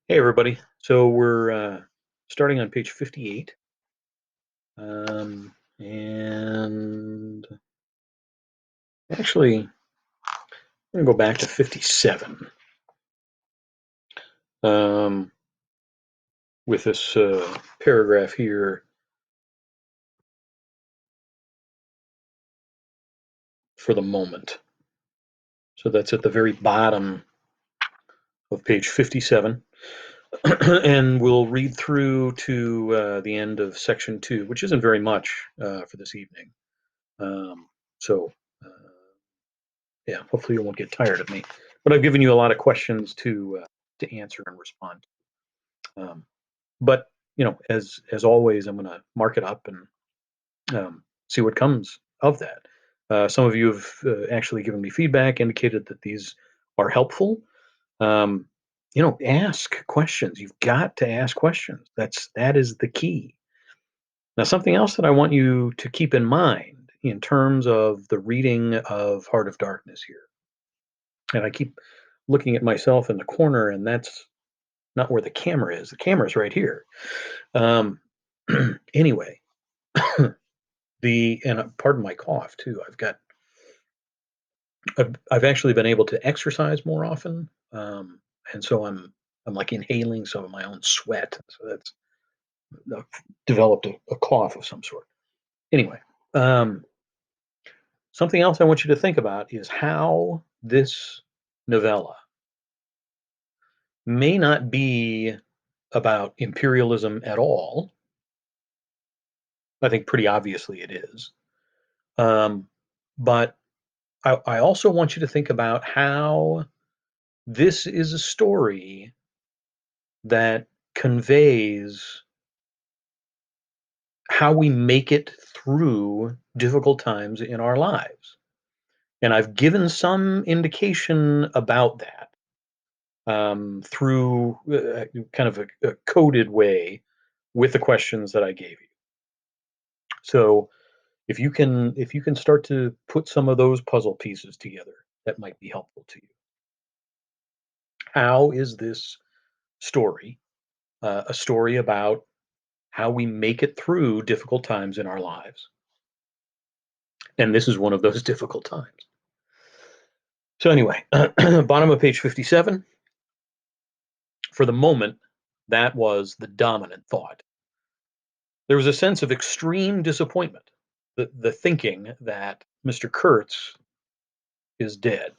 Hey, everybody. So we're starting on page 58. And actually, I'm going to go back to 57 um, with this paragraph here for the moment. So that's at the very bottom of page 57. And we'll read through to the end of section 2, which isn't very much for this evening. Um, so, uh, yeah, hopefully you won't get tired of me. But I've given you a lot of questions to answer and respond. Um, but as always, I'm going to mark it up and see what comes of that. Some of you have actually given me feedback, indicated that these are helpful. Um, ask questions. You've got to ask questions. That is the key. Now, something else that I want you to keep in mind in terms of the reading of Heart of Darkness here, and I keep looking at myself in the corner, and that's not where the camera is. The camera's right here. Um, anyway, pardon my cough too. I've actually been able to exercise more often, and so I'm like inhaling some of my own sweat. So that's I've developed a cough of some sort. Anyway, um, something else I want you to think about is how this novella may not be about imperialism at all. I think pretty obviously it is. Um, but I also want you to think about how this is a story that conveys how we make it through difficult times in our lives. And I've given some indication about that through kind of a coded way with the questions that I gave you. So if you can start to put some of those puzzle pieces together, that might be helpful to you. How is this story a story about how we make it through difficult times in our lives? And this is one of those difficult times. So, anyway, bottom of page 57, for the moment, that was the dominant thought. There was a sense of extreme disappointment, the thinking that Mr. Kurtz is dead.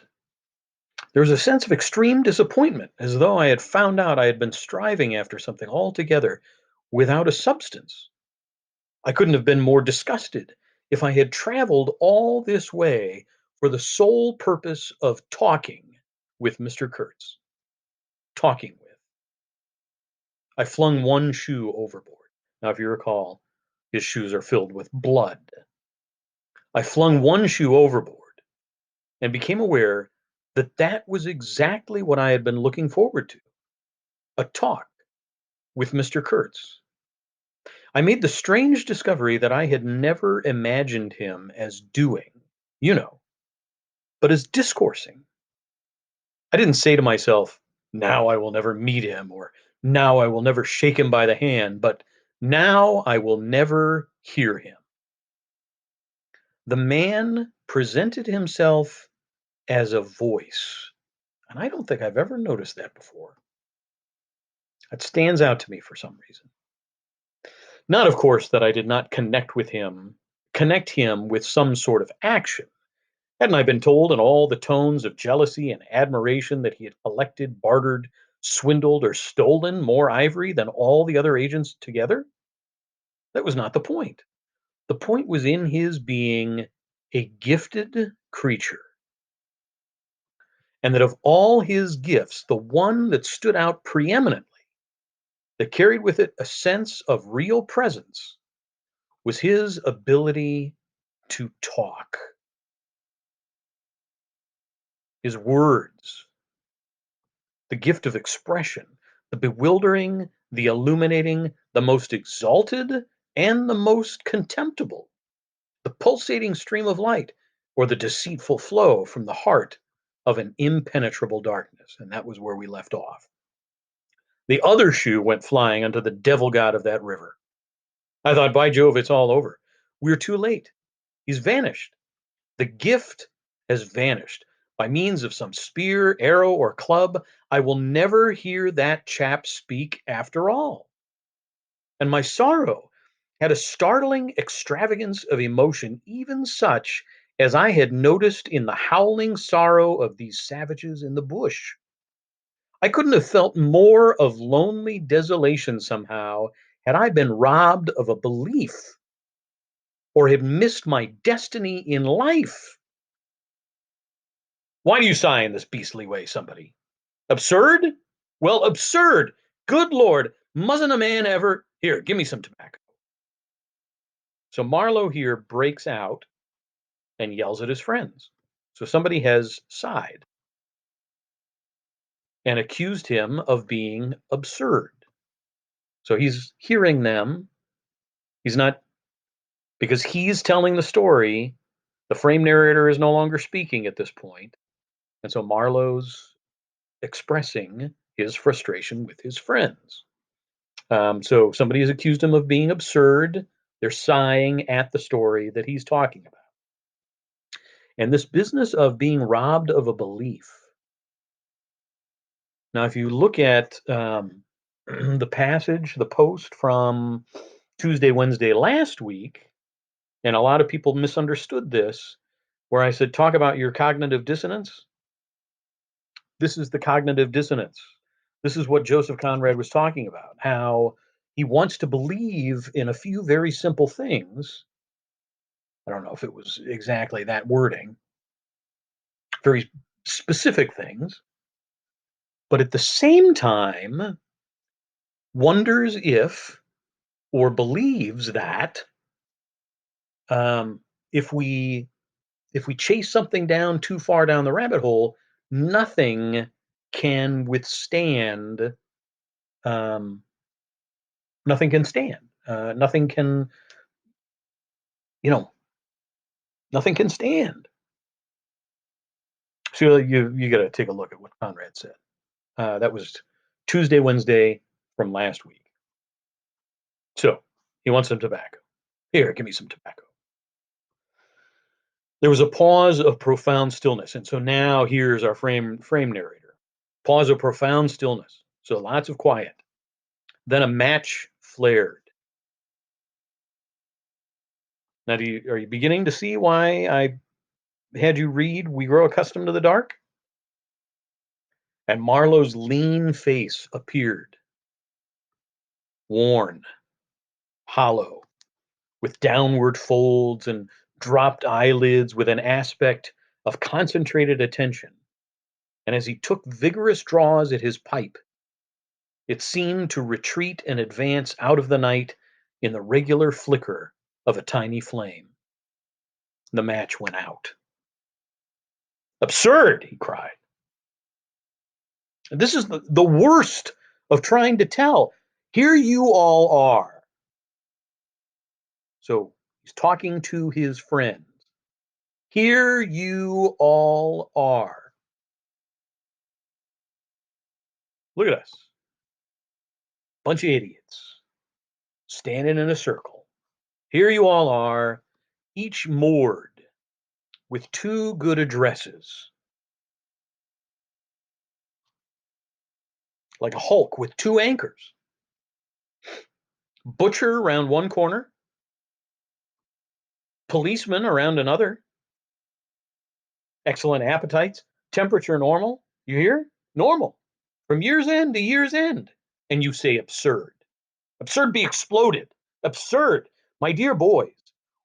There was a sense of extreme disappointment, as though I had found out I had been striving after something altogether without a substance. I couldn't have been more disgusted if I had traveled all this way for the sole purpose of talking with Mr. Kurtz. Talking with. I flung one shoe overboard. Now, if you recall, his shoes are filled with blood. I flung one shoe overboard and became aware that that was exactly what I had been looking forward to, a talk with Mr. Kurtz. I made the strange discovery that I had never imagined him as doing, you know, but as discoursing. I didn't say to myself, now I will never meet him, or now I will never shake him by the hand, but now I will never hear him. The man presented himself as a voice, and I don't think I've ever noticed that before. That stands out to me for some reason. Not, of course, that I did not connect him with some sort of action. Hadn't I been told in all the tones of jealousy and admiration that he had collected, bartered, swindled, or stolen more ivory than all the other agents together? That was not the point. The point was in his being a gifted creature, and that of all his gifts, the one that stood out preeminently, that carried with it a sense of real presence, was his ability to talk. His words, the gift of expression, the bewildering, the illuminating, the most exalted, and the most contemptible, the pulsating stream of light, or the deceitful flow from the heart of an impenetrable darkness. And that was where we left off. The other shoe went flying unto the devil god of that river. I thought, by Jove, it's all over. We're too late. He's vanished. The gift has vanished. By means of some spear, arrow, or club, I will never hear that chap speak after all. And my sorrow had a startling extravagance of emotion, even such as I had noticed in the howling sorrow of these savages in the bush. I couldn't have felt more of lonely desolation somehow had I been robbed of a belief or had missed my destiny in life. Why do you sigh in this beastly way, somebody? Absurd? Well, absurd. Good Lord, mustn't a man ever? Here, give me some tobacco. So Marlowe here breaks out and yells at his friends. So somebody has sighed and accused him of being absurd. So he's hearing them. He's not, because he's telling the story. The frame narrator is no longer speaking at this point. And so Marlowe's expressing his frustration with his friends. So somebody has accused him of being absurd. They're sighing at the story that he's talking about. And this business of being robbed of a belief. Now, if you look at the passage, the post from Tuesday, Wednesday last week, and a lot of people misunderstood this, where I said, talk about your cognitive dissonance. This is the cognitive dissonance. This is what Joseph Conrad was talking about, how he wants to believe in a few very simple things. I don't know if it was exactly that wording, very specific things, but at the same time, wonders if or believes that um, if we if we chase something down too far down the rabbit hole, nothing can withstand. Um, Nothing can stand. Nothing can, you know, nothing can stand. So you got to take a look at what Conrad said. That was Tuesday, Wednesday from last week. So he wants some tobacco. Here, give me some tobacco. There was a pause of profound stillness, and so now here's our frame narrator. Pause of profound stillness. So lots of quiet. Then a match flared. Now, are you beginning to see why I had you read "We Grow Accustomed to the Dark"? And Marlowe's lean face appeared, worn, hollow, with downward folds and dropped eyelids, with an aspect of concentrated attention. And as he took vigorous draws at his pipe, it seemed to retreat and advance out of the night in the regular flicker of a tiny flame. The match went out. Absurd, he cried. And this is the worst of trying to tell. Here you all are. So he's talking to his friends. Here you all are. Look at us. Bunch of idiots standing in a circle. Here you all are, each moored with two good addresses, like a hulk with two anchors. Butcher around one corner, policeman around another. Excellent appetites, temperature normal. You hear? Normal. From year's end to year's end. And you say absurd. Absurd be exploded. Absurd. My dear boys,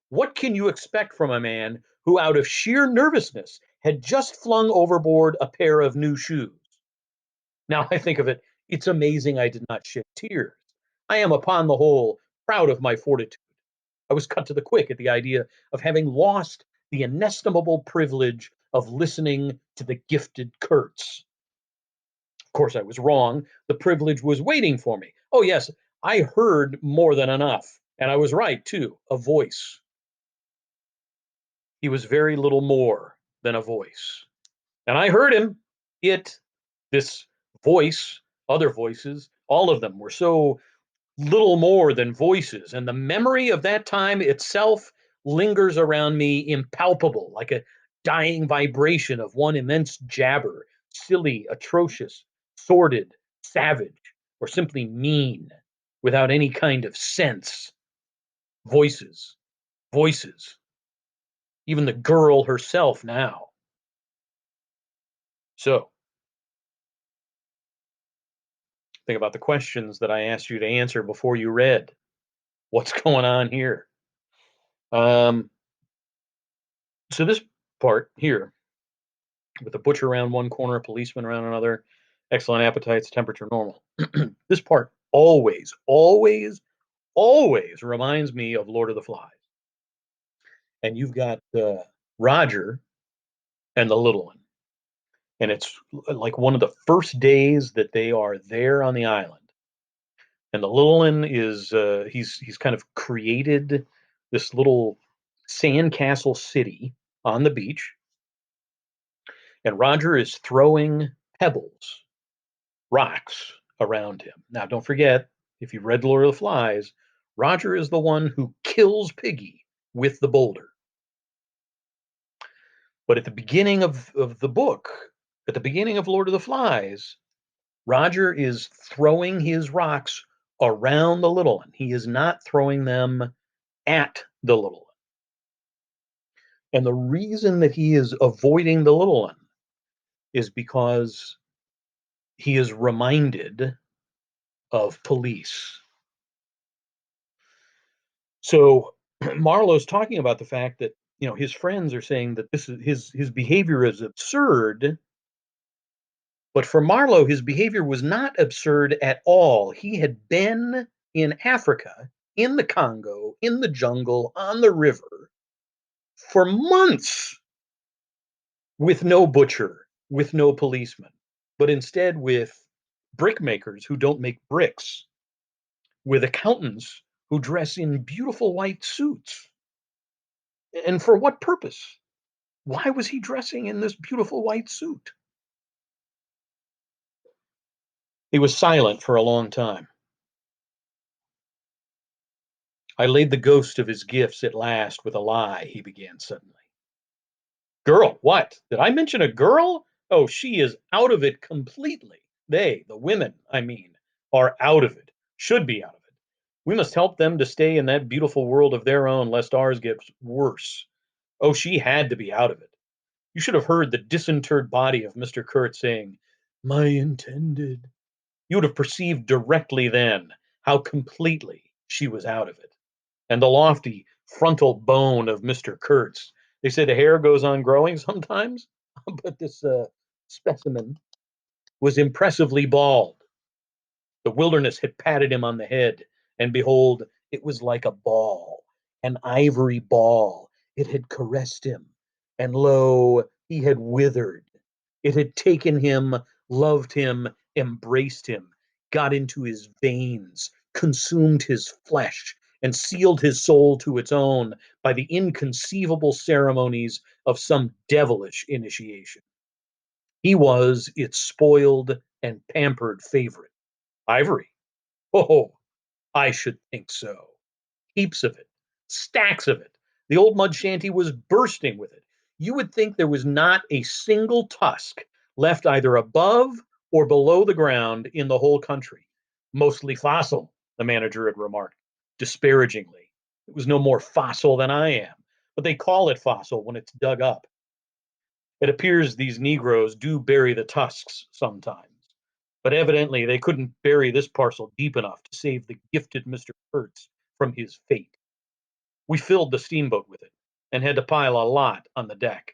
what can you expect from a man who, out of sheer nervousness, had just flung overboard a pair of new shoes? Now I think of it, it's amazing I did not shed tears. I am, upon the whole, proud of my fortitude. I was cut to the quick at the idea of having lost the inestimable privilege of listening to the gifted Kurtz. Of course, I was wrong. The privilege was waiting for me. Oh, yes, I heard more than enough. And I was right, too. A voice. He was very little more than a voice. And I heard him. This voice, other voices, All of them were so little more than voices, and the memory of that time itself lingers around me impalpable, like a dying vibration of one immense jabber, silly, atrocious, sordid, savage, or simply mean, without any kind of sense. Voices, voices, even the girl herself now. So, think about the questions that I asked you to answer before you read. What's going on here? Um, so this part here, with a butcher around one corner, a policeman around another, excellent appetites, temperature normal. This part always, always, always reminds me of Lord of the Flies. And you've got Roger and the little one, and it's like one of the first days that they are there on the island. And the little one is he's kind of created this little sandcastle city on the beach, and Roger is throwing pebbles, rocks around him. Now, don't forget, if you've read Lord of the Flies, Roger is the one who kills Piggy with the boulder. But at the beginning of the book, at the beginning of Lord of the Flies, Roger is throwing his rocks around the little one. He is not throwing them at the little one. And the reason that he is avoiding the little one is because he is reminded of police. So Marlowe's talking about the fact that his friends are saying that this is his behavior is absurd, but for Marlowe, his behavior was not absurd at all. He had been in Africa, in the Congo, in the jungle, on the river for months with no butcher, with no policeman, but instead with brickmakers who don't make bricks, with accountants who dress in beautiful white suits. And for what purpose? Why was he dressing in this beautiful white suit? He was silent for a long time. I laid the ghost of his gifts at last with a lie, he began suddenly. Girl, what? Did I mention a girl? Oh, she is out of it completely. They, the women, I mean, are out of it, should be out of it. We must help them to stay in that beautiful world of their own, lest ours gets worse. Oh, she had to be out of it. You should have heard the disinterred body of Mr. Kurtz saying, My intended. You would have perceived directly then how completely she was out of it. And the lofty frontal bone of Mr. Kurtz. They say the hair goes on growing sometimes, but this specimen was impressively bald. The wilderness had patted him on the head, and behold, it was like a ball, an ivory ball. It had caressed him, and lo, he had withered. It had taken him, loved him, embraced him, got into his veins, consumed his flesh, and sealed his soul to its own by the inconceivable ceremonies of some devilish initiation. He was its spoiled and pampered favorite. Ivory. Oh, I should think so. Heaps of it, stacks of it. The old mud shanty was bursting with it. You would think there was not a single tusk left either above or below the ground in the whole country. Mostly fossil, the manager had remarked disparagingly. It was no more fossil than I am, but they call it fossil when it's dug up. It appears these Negroes do bury the tusks sometimes, but evidently they couldn't bury this parcel deep enough to save the gifted Mr. Kurtz from his fate. We filled the steamboat with it and had to pile a lot on the deck.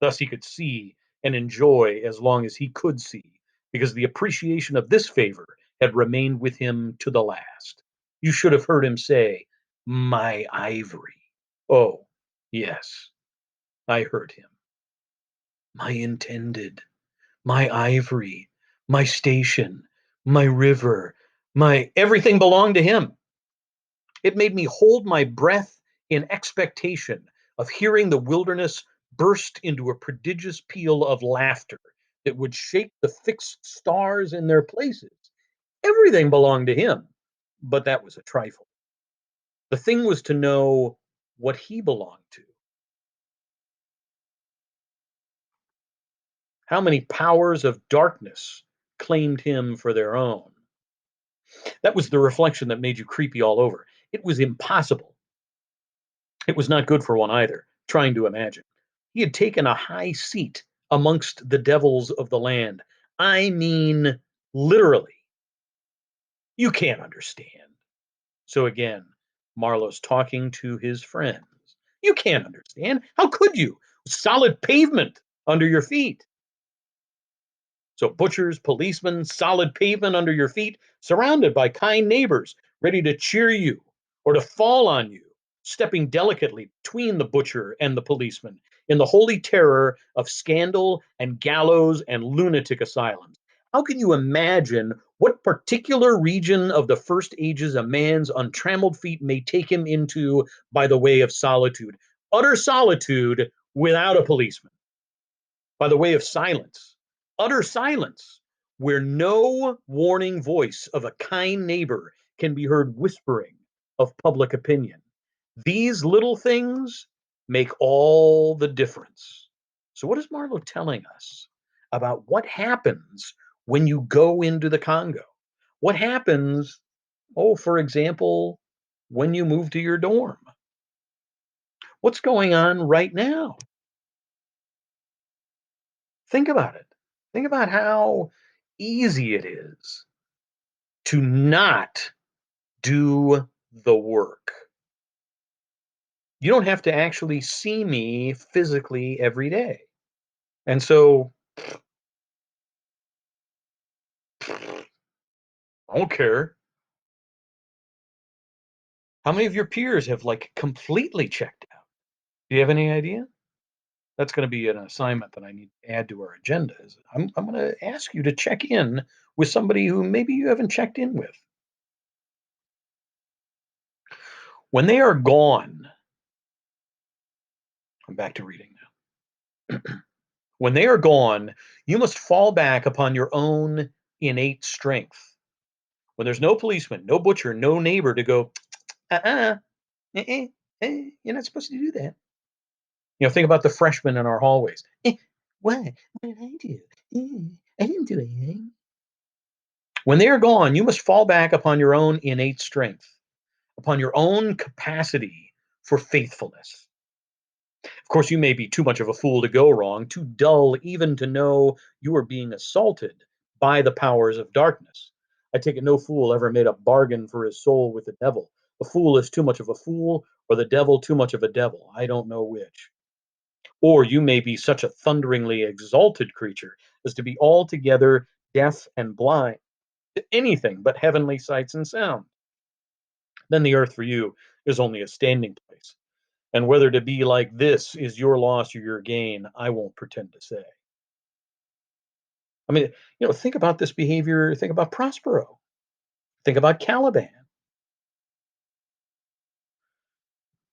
Thus he could see and enjoy as long as he could see, because the appreciation of this favor had remained with him to the last. You should have heard him say, My ivory. Oh, yes, I heard him. My intended, my ivory, my station, my river, my everything belonged to him. It made me hold my breath in expectation of hearing the wilderness burst into a prodigious peal of laughter that would shake the fixed stars in their places, Everything belonged to him, but that was a trifle. The thing was to know what he belonged to. How many powers of darkness claimed him for their own? That was the reflection that made you creepy all over. It was impossible. It was not good for one either, trying to imagine. He had taken a high seat amongst the devils of the land. I mean, literally. You can't understand. So again, Marlowe's talking to his friends. You can't understand. How could you? Solid pavement under your feet. So butchers, policemen, solid pavement under your feet, surrounded by kind neighbors, ready to cheer you or to fall on you, stepping delicately between the butcher and the policeman in the holy terror of scandal and gallows and lunatic asylums. How can you imagine what particular region of the first ages a man's untrammeled feet may take him into by the way of solitude? Utter solitude without a policeman, by the way of silence, utter silence, where no warning voice of a kind neighbor can be heard whispering of public opinion. These little things make all the difference. So, what is Marlowe telling us about what happens when you go into the Congo? What happens, oh, for example, when you move to your dorm? What's going on right now? Think about it. Think about how easy it is to not do the work. You don't have to actually see me physically every day. And so I don't care. How many of your peers have like completely checked out? Do you have any idea? That's going to be an assignment that I need to add to our agenda. Is I'm going to ask you to check in with somebody who maybe you haven't checked in with. When they are gone, I'm back to reading now. When they are gone, you must fall back upon your own innate strength. When there's no policeman, no butcher, no neighbor to go, uh-uh, you're not supposed to do that. Think about the freshmen in our hallways. What? What did I do? I didn't do anything. When they are gone, you must fall back upon your own innate strength, upon your own capacity for faithfulness. Of course, you may be too much of a fool to go wrong, too dull even to know you are being assaulted by the powers of darkness. I take it no fool ever made a bargain for his soul with the devil. A fool is too much of a fool, or the devil too much of a devil. I don't know which. Or you may be such a thunderingly exalted creature as to be altogether deaf and blind to anything but heavenly sights and sound. Then the earth for you is only a standing place. And whether to be like this is your loss or your gain, I won't pretend to say. I mean, think about this behavior. Think about Prospero. Think about Caliban.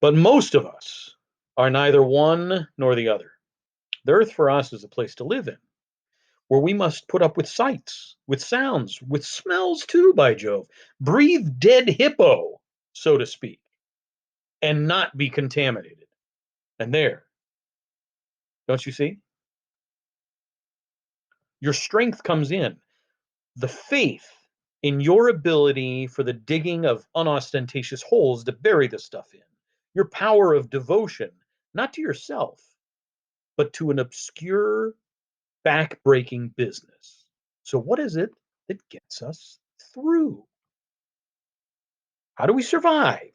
But most of us are neither one nor the other. The earth for us is a place to live in, where we must put up with sights, with sounds, with smells too, by Jove. Breathe dead hippo, so to speak, and not be contaminated. And there, don't you see? Your strength comes in. The faith in your ability for the digging of unostentatious holes to bury the stuff in, your power of devotion, not to yourself, but to an obscure, back-breaking business. So, what is it that gets us through? How do we survive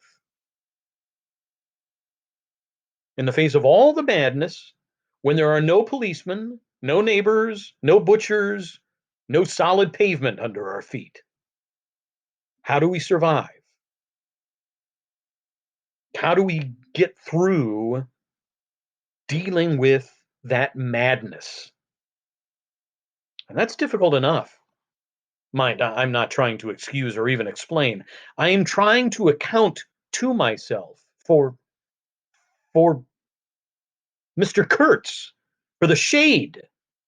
in the face of all the madness when there are no policemen, no neighbors, no butchers, no solid pavement under our feet? How do we survive? How do we get through dealing with that madness? And that's difficult enough. Mind, I'm not trying to excuse or even explain. I am trying to account to myself for Mr. Kurtz, for the shade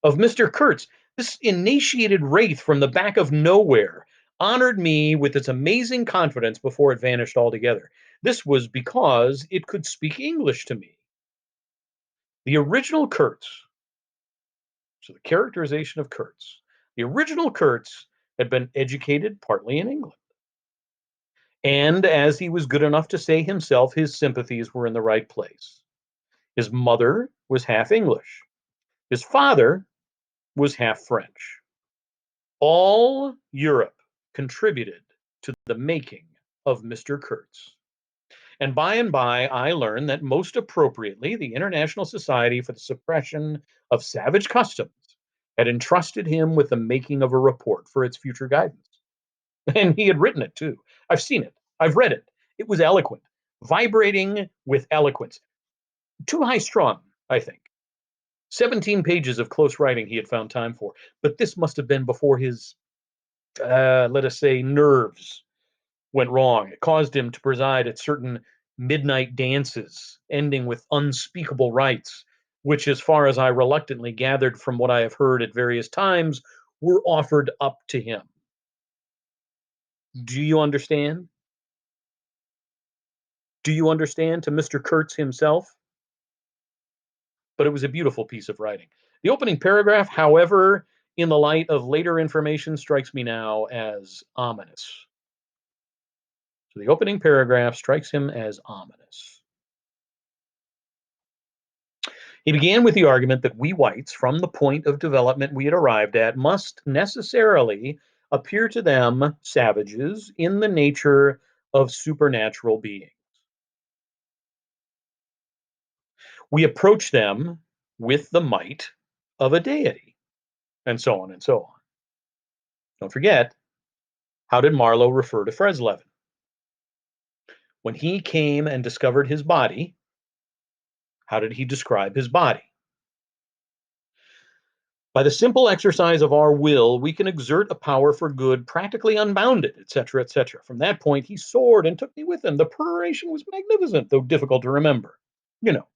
of Mr. Kurtz, this initiated wraith from the back of nowhere, honored me with its amazing confidence before it vanished altogether. This was because it could speak English to me. The original Kurtz, so the characterization of Kurtz, the original Kurtz had been educated partly in England. And as he was good enough to say himself, his sympathies were in the right place. His mother was half English. His father was half French. All Europe contributed to the making of Mr. Kurtz. And by, I learned that most appropriately, the International Society for the Suppression of Savage Customs had entrusted him with the making of a report for its future guidance. And he had written it too. I've seen it, I've read it. It was eloquent, vibrating with eloquence. Too high strung, I think. 17 pages of close writing he had found time for. But this must have been before his, let us say, nerves went wrong. It caused him to preside at certain midnight dances, ending with unspeakable rites, which, as far as I reluctantly gathered from what I have heard at various times, were offered up to him. Do you understand? Do you understand? To Mr. Kurtz himself? But it was a beautiful piece of writing. The opening paragraph, however, in the light of later information, strikes me now as ominous. So the opening paragraph strikes him as ominous. He began with the argument that we whites, from the point of development we had arrived at, must necessarily appear to them, savages, in the nature of supernatural beings. We approach them with the might of a deity, and so on and so on. Don't forget, how did Marlowe refer to Freslevin? When he came and discovered his body, how did he describe his body? By the simple exercise of our will, we can exert a power for good practically unbounded, etc., etc. From that point, he soared and took me with him. The peroration was magnificent, though difficult to remember. You know,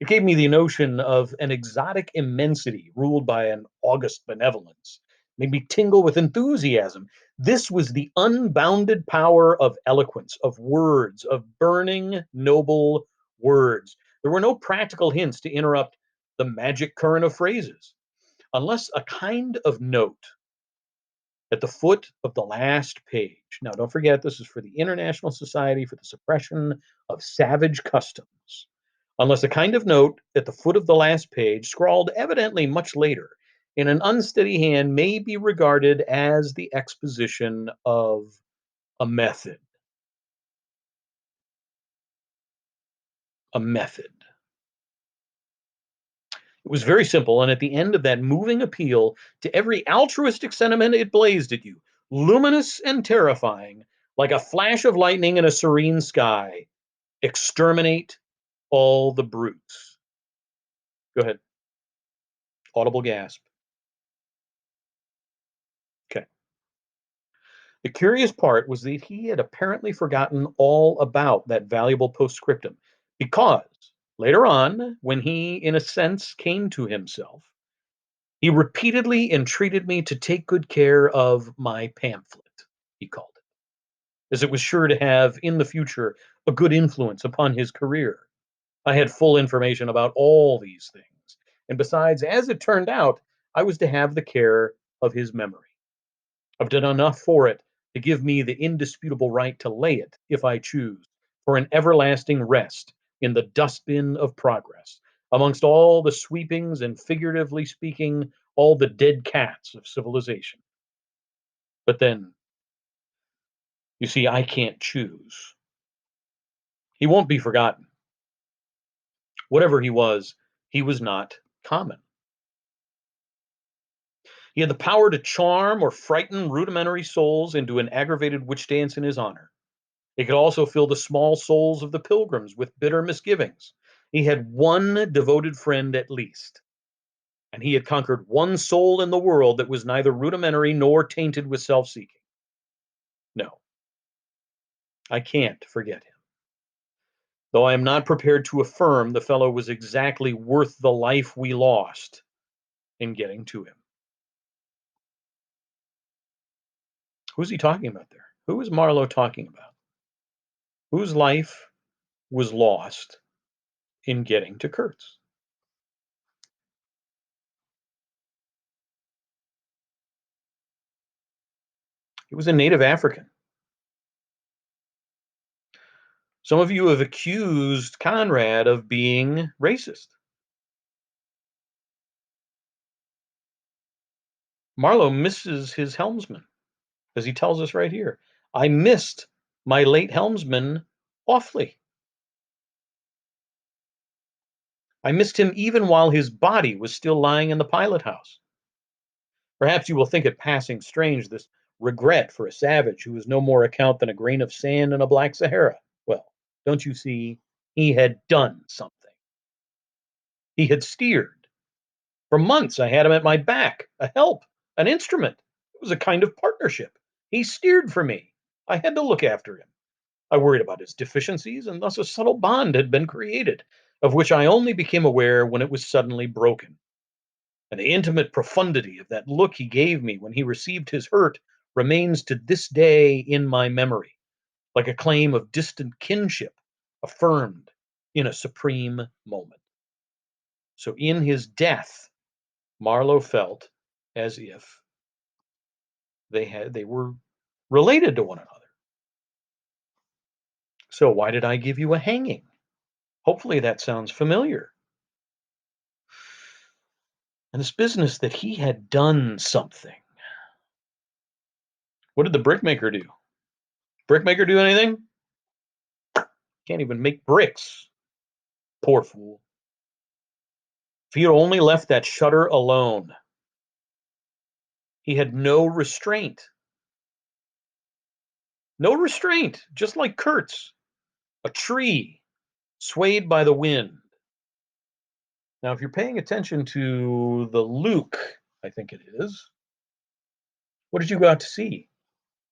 it gave me the notion of an exotic immensity ruled by an august benevolence, made me tingle with enthusiasm. This was the unbounded power of eloquence, of words, of burning, noble words. There were no practical hints to interrupt the magic current of phrases, unless a kind of note at the foot of the last page. Now, don't forget, this is for the International Society for the Suppression of Savage Customs. Unless a kind of note at the foot of the last page, scrawled evidently much later, in an unsteady hand, may be regarded as the exposition of a method. A method. It was very simple, and at the end of that moving appeal to every altruistic sentiment it blazed at you, luminous and terrifying, like a flash of lightning in a serene sky, exterminate all the brutes. Go ahead. Audible gasp. Okay. The curious part was that he had apparently forgotten all about that valuable postscriptum, because later on, when he, in a sense, came to himself, he repeatedly entreated me to take good care of my pamphlet, he called it, as it was sure to have, in the future, a good influence upon his career. I had full information about all these things, and besides, as it turned out, I was to have the care of his memory. I've done enough for it to give me the indisputable right to lay it, if I choose, for an everlasting rest in the dustbin of progress, amongst all the sweepings and, figuratively speaking, all the dead cats of civilization. But then, you see, I can't choose. He won't be forgotten. Whatever he was not common. He had the power to charm or frighten rudimentary souls into an aggravated witch dance in his honor. He could also fill the small souls of the pilgrims with bitter misgivings. He had one devoted friend at least, and he had conquered one soul in the world that was neither rudimentary nor tainted with self seeking. No, I can't forget him, though I am not prepared to affirm the fellow was exactly worth the life we lost in getting to him. Who's he talking about there? Who is Marlowe talking about? Whose life was lost in getting to Kurtz? It was a native African. Some of you have accused Conrad of being racist. Marlowe misses his helmsman, as he tells us right here. I missed my late helmsman awfully. I missed him even while his body was still lying in the pilot house. Perhaps you will think it passing strange, this regret for a savage who was no more account than a grain of sand in a black Sahara. Well, don't you see? He had done something. He had steered. For months, I had him at my back, a help, an instrument. It was a kind of partnership. He steered for me. I had to look after him. I worried about his deficiencies, and thus a subtle bond had been created, of which I only became aware when it was suddenly broken. And the intimate profundity of that look he gave me when he received his hurt remains to this day in my memory, like a claim of distant kinship affirmed in a supreme moment. So in his death, Marlowe felt as if they were related to one another. So why did I give you a hanging? Hopefully that sounds familiar. And this business that he had done something. What did the brickmaker do? Brickmaker do anything? Can't even make bricks. Poor fool. If he had only left that shutter alone, he had no restraint. No restraint, just like Kurtz, a tree swayed by the wind. Now, if you're paying attention to the Luke, I think it is, what did you got to see?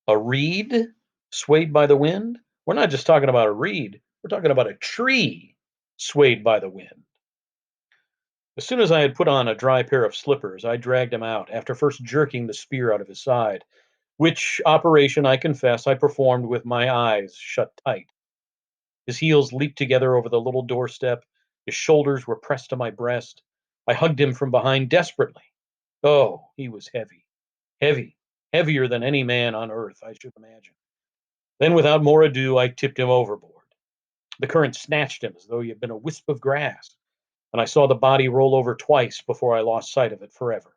A reed swayed by the wind? We're not just talking about a reed, we're talking about a tree swayed by the wind. As soon as I had put on a dry pair of slippers, I dragged him out, after first jerking the spear out of his side, which operation, I confess, I performed with my eyes shut tight. His heels leaped together over the little doorstep. His shoulders were pressed to my breast. I hugged him from behind desperately. Oh, he was heavy, heavy, heavier than any man on earth, I should imagine. Then, without more ado, I tipped him overboard. The current snatched him as though he had been a wisp of grass, and I saw the body roll over twice before I lost sight of it forever.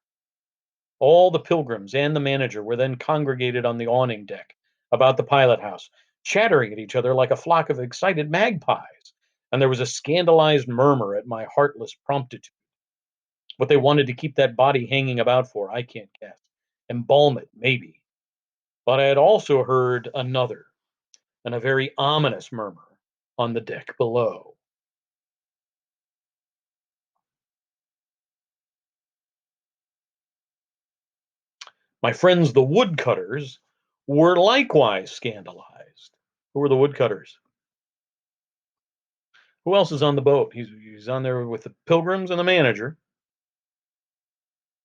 All the pilgrims and the manager were then congregated on the awning deck about the pilot house, chattering at each other like a flock of excited magpies, and there was a scandalized murmur at my heartless promptitude. What they wanted to keep that body hanging about for, I can't guess. Embalm it, maybe. But I had also heard another, and a very ominous murmur on the deck below. My friends, the woodcutters, were likewise scandalized. Who were the woodcutters? Who else is on the boat? He's on there with the pilgrims and the manager.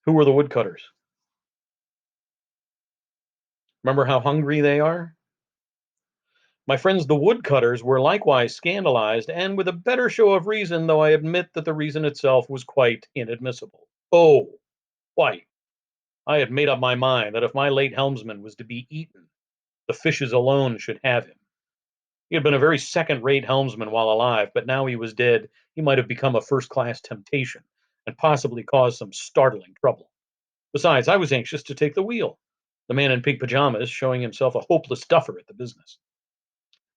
Who were the woodcutters? Remember how hungry they are? My friends, the woodcutters, were likewise scandalized, and with a better show of reason, though I admit that the reason itself was quite inadmissible. Oh, quite. I had made up my mind that if my late helmsman was to be eaten, the fishes alone should have him. He had been a very second rate helmsman while alive, but now he was dead, he might have become a first class temptation, and possibly caused some startling trouble. Besides, I was anxious to take the wheel, the man in pink pajamas showing himself a hopeless duffer at the business.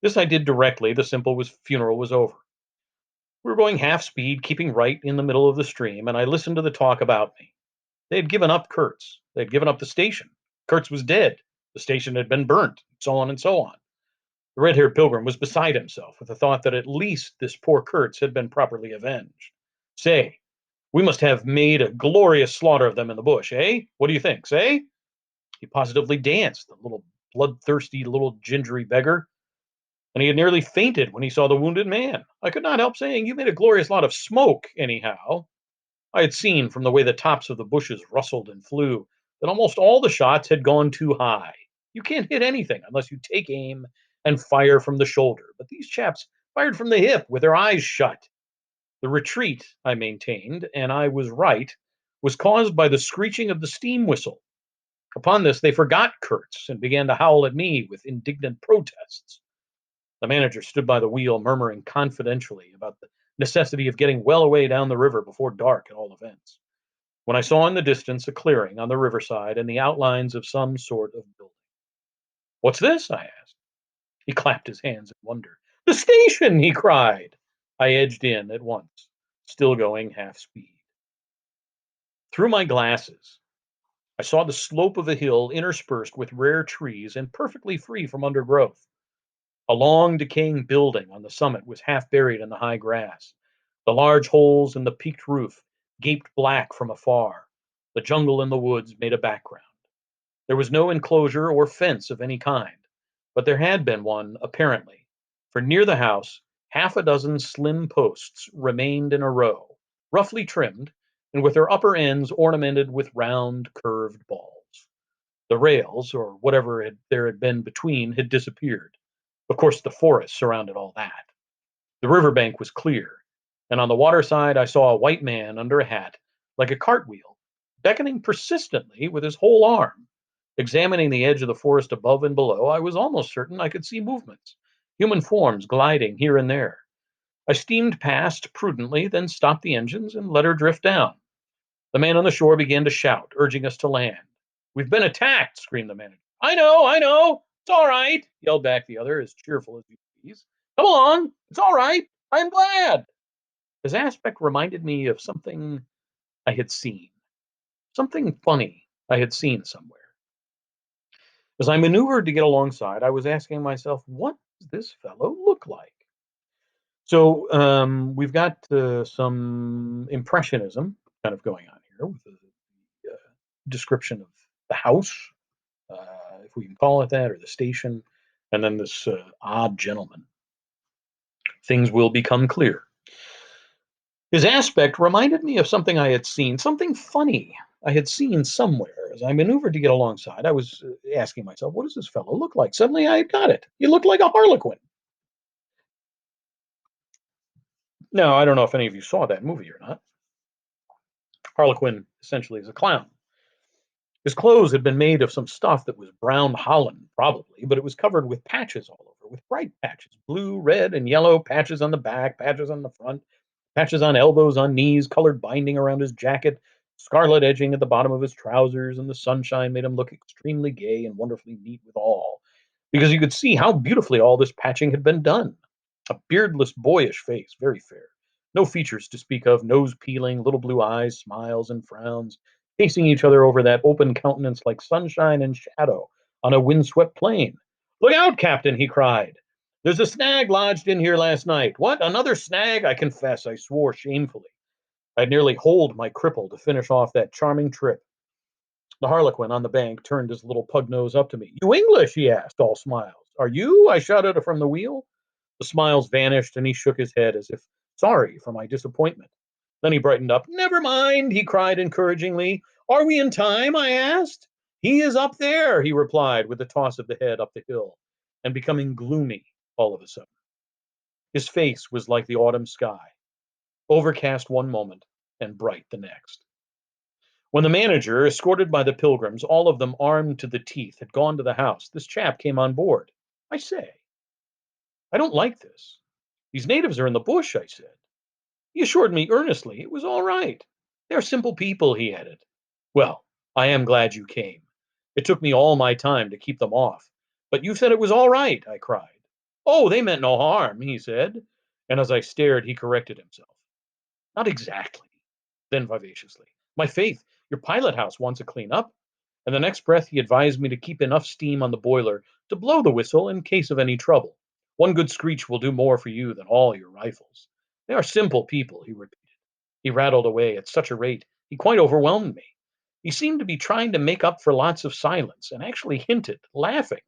This I did directly the funeral was over. We were going half speed, keeping right in the middle of the stream, and I listened to the talk about me. They had given up Kurtz. They had given up the station. Kurtz was dead. The station had been burnt, so on and so on. The red haired pilgrim was beside himself with the thought that at least this poor Kurtz had been properly avenged. Say, we must have made a glorious slaughter of them in the bush, eh? What do you think, say? He positively danced, the little bloodthirsty little gingery beggar, and he had nearly fainted when he saw the wounded man. I could not help saying, you made a glorious lot of smoke, anyhow. I had seen from the way the tops of the bushes rustled and flew that almost all the shots had gone too high. You can't hit anything unless you take aim and fire from the shoulder. But these chaps fired from the hip with their eyes shut. The retreat, I maintained, and I was right, was caused by the screeching of the steam whistle. Upon this, they forgot Kurtz and began to howl at me with indignant protests. The manager stood by the wheel, murmuring confidentially about the necessity of getting well away down the river before dark at all events, when I saw in the distance a clearing on the riverside and the outlines of some sort of building. "What's this?" I asked. He clapped his hands in wonder. "The station!" he cried. I edged in at once, still going half speed. Through my glasses, I saw the slope of a hill interspersed with rare trees and perfectly free from undergrowth. A long, decaying building on the summit was half buried in the high grass. The large holes in the peaked roof gaped black from afar. The jungle in the woods made a background. There was no enclosure or fence of any kind, but there had been one, apparently, for near the house, half a dozen slim posts remained in a row, roughly trimmed, and with their upper ends ornamented with round, curved balls. The rails, or whatever there had been between, had disappeared. Of course, the forest surrounded all that. The river bank was clear, and on the water side I saw a white man under a hat, like a cartwheel, beckoning persistently with his whole arm. Examining the edge of the forest above and below, I was almost certain I could see movements, human forms gliding here and there. I steamed past prudently, then stopped the engines and let her drift down. The man on the shore began to shout, urging us to land. "We've been attacked!" screamed the manager. I know. It's all right," yelled back the other, as cheerful as you please. "Come along. It's all right. I'm glad." His aspect reminded me of something I had seen, something funny I had seen somewhere. As I maneuvered to get alongside, I was asking myself, what does this fellow look like? So we've got some impressionism kind of going on here with the description of the house, if we can call it that, or the station, and then this odd gentleman. Things will become clear. His aspect reminded me of something I had seen, something funny I had seen somewhere. As I maneuvered to get alongside, I was asking myself, what does this fellow look like? Suddenly I had got it. He looked like a harlequin. Now, I don't know if any of you saw that movie or not. Harlequin essentially is a clown. His clothes had been made of some stuff that was brown holland, probably, but it was covered with patches all over, with bright patches, blue, red, and yellow, patches on the back, patches on the front, patches on elbows, on knees, colored binding around his jacket, scarlet edging at the bottom of his trousers, and the sunshine made him look extremely gay and wonderfully neat withal, because you could see how beautifully all this patching had been done. A beardless, boyish face, very fair. No features to speak of, nose peeling, little blue eyes, smiles and frowns, facing each other over that open countenance like sunshine and shadow on a windswept plain. "Look out, Captain!" he cried. "There's a snag lodged in here last night." "What? Another snag?" I confess I swore shamefully. I'd nearly holed my cripple to finish off that charming trip. The harlequin on the bank turned his little pug nose up to me. "You English?" he asked, all smiles. "Are you?" I shouted from the wheel. The smiles vanished, and he shook his head as if sorry for my disappointment. Then he brightened up. "Never mind," he cried encouragingly. "Are we in time?" I asked. "He is up there," he replied, with a toss of the head up the hill, and becoming gloomy all of a sudden. His face was like the autumn sky, overcast one moment and bright the next. When the manager, escorted by the pilgrims, all of them armed to the teeth, had gone to the house, this chap came on board. "I say, I don't like this. These natives are in the bush," I said. He assured me earnestly it was all right. "They're simple people," he added. "Well, I am glad you came. It took me all my time to keep them off. But you said it was all right," I cried. "Oh, they meant no harm," he said, and as I stared, he corrected himself. "Not exactly." Then vivaciously, "My faith, your pilot house wants a clean up." And the next breath he advised me to keep enough steam on the boiler to blow the whistle in case of any trouble. "One good screech will do more for you than all your rifles. They are simple people," he repeated. He rattled away at such a rate he quite overwhelmed me. He seemed to be trying to make up for lots of silence, and actually hinted, laughing,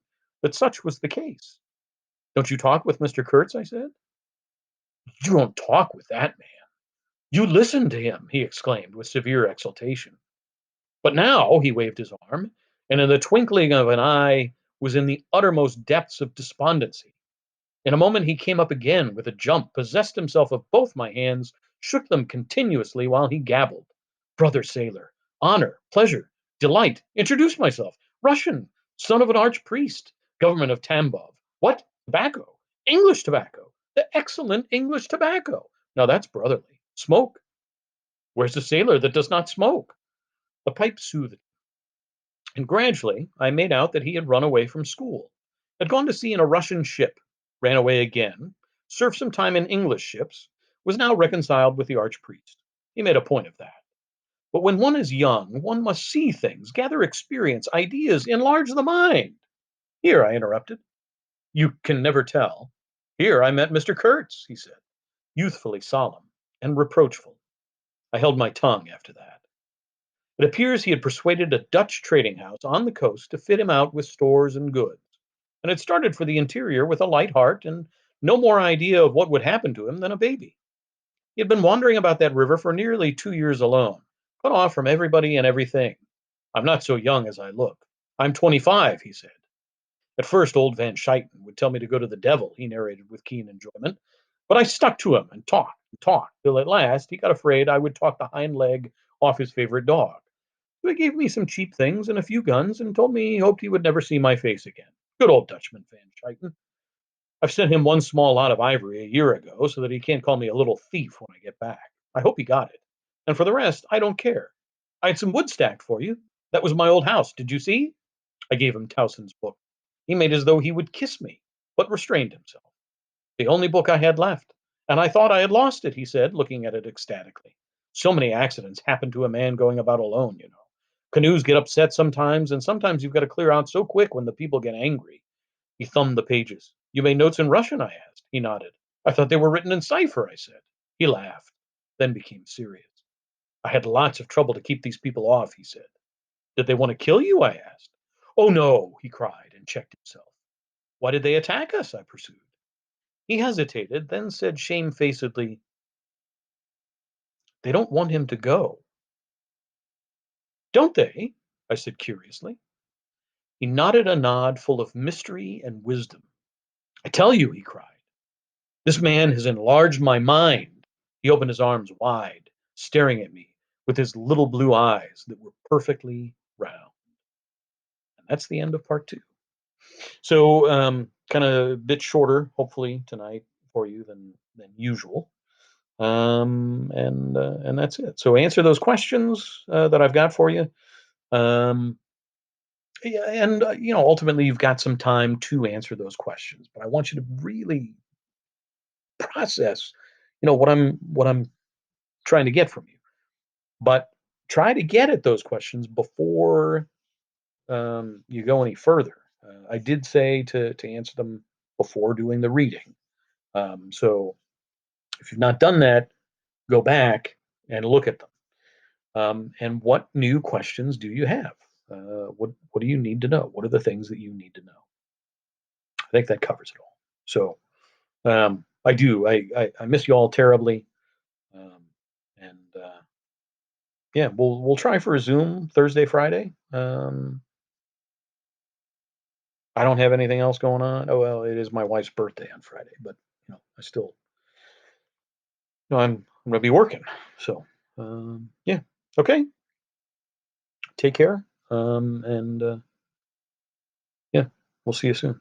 that such was the case. "Don't you talk with Mr. Kurtz?" I said. "You don't talk with that man. You listen to him," he exclaimed with severe exultation. But now he waved his arm, and in the twinkling of an eye was in the uttermost depths of despondency. In a moment he came up again with a jump, possessed himself of both my hands, shook them continuously while he gabbled. Brother sailor, honor, pleasure, delight, introduce myself, Russian, son of an archpriest, government of Tambov. What? Tobacco? English tobacco. The excellent English tobacco. Now that's brotherly. Smoke. Where's the sailor that does not smoke? The pipe soothed, and gradually I made out that he had run away from school, had gone to sea in a Russian ship, ran away again, served some time in English ships, was now reconciled with the archpriest. He made a point of that. But when one is young, one must see things, gather experience, ideas, enlarge the mind. Here, I interrupted. You can never tell. Here I met Mr. Kurtz, he said, youthfully solemn and reproachful. I held my tongue after that. It appears he had persuaded a Dutch trading house on the coast to fit him out with stores and goods, and had started for the interior with a light heart and no more idea of what would happen to him than a baby. He had been wandering about that river for nearly 2 years alone, cut off from everybody and everything. I'm not so young as I look. I'm 25, he said. At first, old Van Scheiten would tell me to go to the devil, he narrated with keen enjoyment, but I stuck to him and talked, till at last he got afraid I would talk the hind leg off his favorite dog. So he gave me some cheap things and a few guns and told me he hoped he would never see my face again. Good old Dutchman, Van Scheiten. I've sent him one small lot of ivory a year ago so that he can't call me a little thief when I get back. I hope he got it. And for the rest, I don't care. I had some wood stacked for you. That was my old house. Did you see? I gave him Towson's book. He made as though he would kiss me, but restrained himself. The only book I had left. And I thought I had lost it, he said, looking at it ecstatically. So many accidents happen to a man going about alone, you know. Canoes get upset sometimes, and sometimes you've got to clear out so quick when the people get angry. He thumbed the pages. You made notes in Russian? I asked. He nodded. I thought they were written in cipher, I said. He laughed, then became serious. I had lots of trouble to keep these people off, he said. Did they want to kill you? I asked. Oh, no, he cried and checked himself. Why did they attack us? I pursued. He hesitated, then said shamefacedly, they don't want him to go. Don't they? I said curiously. He nodded a nod full of mystery and wisdom. I tell you, he cried, this man has enlarged my mind. He opened his arms wide, staring at me with his little blue eyes that were perfectly round. And that's the end of part two. So, kind of a bit shorter, hopefully, tonight for you than usual. And that's it. So, answer those questions that I've got for you. Um, yeah, and ultimately, you've got some time to answer those questions. But I want you to really process, what I'm trying to get from you. But try to get at those questions before you go any further. I did say to answer them before doing the reading. So if you've not done that, go back and look at them. And what new questions do you have? What do you need to know? What are the things that you need to know? I think that covers it all. So I do. I miss you all terribly. Um, and yeah, we'll try for a Zoom Thursday, Friday. I don't have anything else going on. Oh well, it is my wife's birthday on Friday, but I still, I'm gonna be working. So yeah, okay. Take care. And yeah, we'll see you soon.